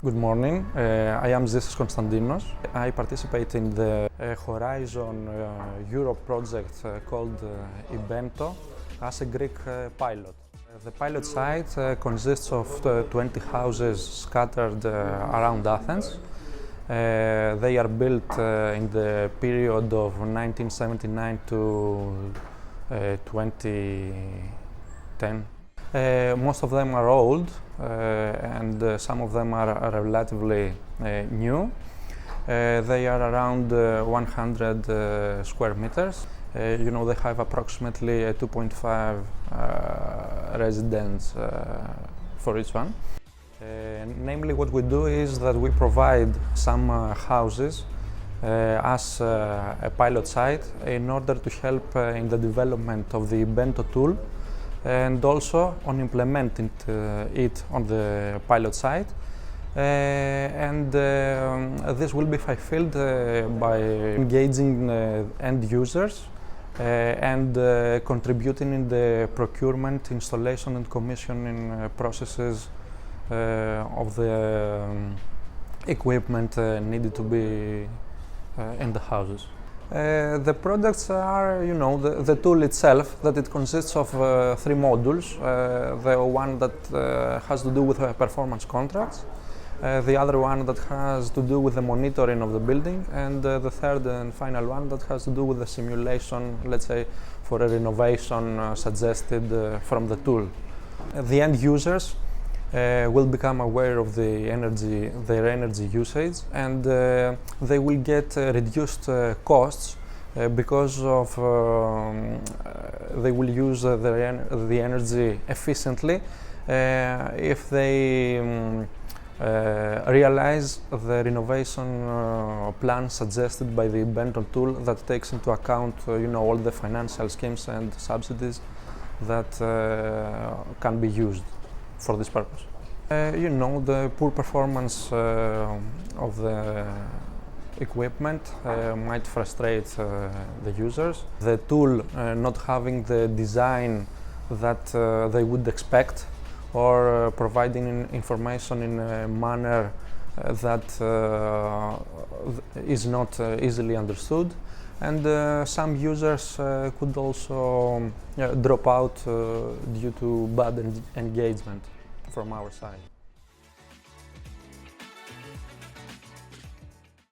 Good morning, I am Zisis Konstantinos. I participate in the Horizon Europe project called EBENTO as a Greek pilot. The pilot site consists of 20 houses scattered around Athens. They are built in the period of 1979 to 2010. Most of them are old and some of them are relatively new. They are around 100 square meters. They have approximately 2.5 residents for each one. Namely, what we do is that we provide some houses as a pilot site in order to help in the development of the EBENTO tool and also on implementing it on the pilot site. This will be fulfilled by engaging end users and contributing in the procurement, installation and commissioning processes of the equipment needed to be in the houses. The products are, the tool itself, that it consists of 3 modules. The one that has to do with performance contracts, the other one that has to do with the monitoring of the building, and the third and final one that has to do with the simulation, let's say, for a renovation suggested from the tool. The end users will become aware of their energy usage, and they will get reduced costs because of they will use the energy efficiently if they realize the renovation plan suggested by the EBENTO tool that takes into account all the financial schemes and subsidies that can be used for this purpose. The poor performance of the equipment might frustrate the users. The tool not having the design that they would expect, or providing information in a manner that is not easily understood. And some users could also drop out due to bad engagement from our side.